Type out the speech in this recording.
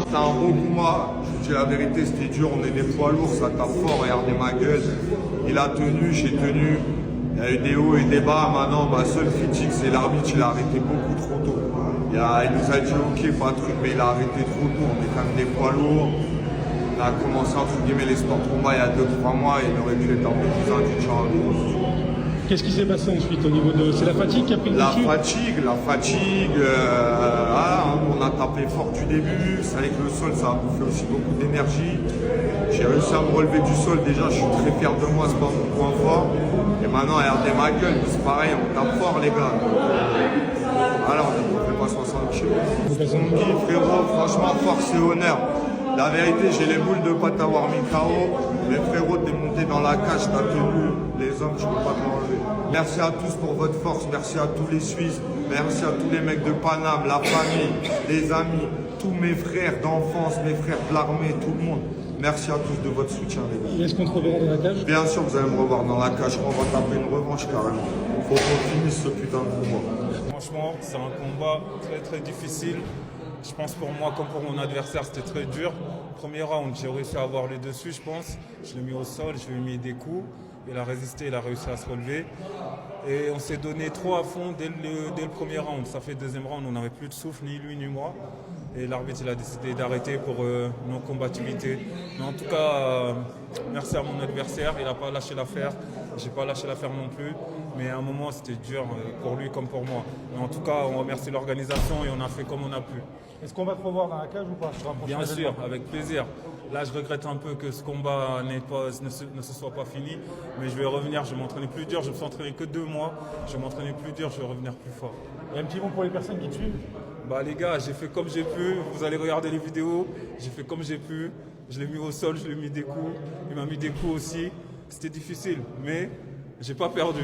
C'est un bon combat. Je dis la vérité, c'était dur. On est des poids lourds, ça tape fort. Regardez ma gueule. Il a tenu, j'ai tenu. Il y a eu des hauts et des bas. Maintenant, seule critique, c'est l'arbitre. Il a arrêté beaucoup trop tôt. Il nous a dit ok, pas de truc, mais il a arrêté trop tôt. On est quand même des poids lourds. On a commencé entre guillemets les sports combat il y a 2-3 mois et il aurait dû être un peu plus indulgent. Qu'est-ce qui s'est passé ensuite au niveau de... C'est la fatigue qui a pris le dessus? La fatigue, on a tapé fort du début, c'est vrai que le sol ça a bouffé aussi beaucoup d'énergie. J'ai réussi à me relever du sol, déjà je suis très fier de moi, c'est pas mon point fort. Et maintenant regardez ma gueule, c'est pareil, on tape fort les gars. Alors on ne fait pas 60 kilos. Mon Guy, frérot, franchement force et honneur. La vérité, j'ai les boules de pas t'avoir mis KO. Mais frérot, t'es monté dans la cage, t'as tenu. Les hommes, tu peux pas te l'enlever. Merci à tous pour votre force. Merci à tous les Suisses. Merci à tous les mecs de Paname, la famille, les amis, tous mes frères d'enfance, mes frères de l'armée, tout le monde. Merci à tous de votre soutien, les gars. Est-ce qu'on te reverra dans la cage? Bien sûr, vous allez me revoir dans la cage. On va taper une revanche carrément. Faut qu'on finisse ce putain de combat. Franchement, c'est un combat très très difficile. Je pense pour moi comme pour mon adversaire, c'était très dur. Premier round, j'ai réussi à avoir les dessus, je pense. Je l'ai mis au sol, je lui ai mis des coups. Il a résisté, il a réussi à se relever. Et on s'est donné trop à fond dès le premier round. Ça fait le deuxième round, on n'avait plus de souffle, ni lui ni moi. Et l'arbitre il a décidé d'arrêter pour non-combativité. Mais en tout cas, merci à mon adversaire, il n'a pas lâché l'affaire. Je n'ai pas lâché l'affaire non plus. Mais à un moment, c'était dur pour lui comme pour moi. Mais en tout cas, on remercie l'organisation et on a fait comme on a pu. Est-ce qu'on va te revoir dans la cage ou pas? Bien sûr, avec plaisir. Là, je regrette un peu que ce combat ne se soit pas fini. Mais je vais revenir, je vais m'entraîner plus dur. Je me suis entraîné que 2 mois. Je vais m'entraîner plus dur, je vais revenir plus fort. Et un petit mot pour les personnes qui te suivent? Les gars, j'ai fait comme j'ai pu. Vous allez regarder les vidéos. J'ai fait comme j'ai pu. Je l'ai mis au sol, je lui ai mis des coups. Il m'a mis des coups aussi. C'était difficile, mais j'ai pas perdu.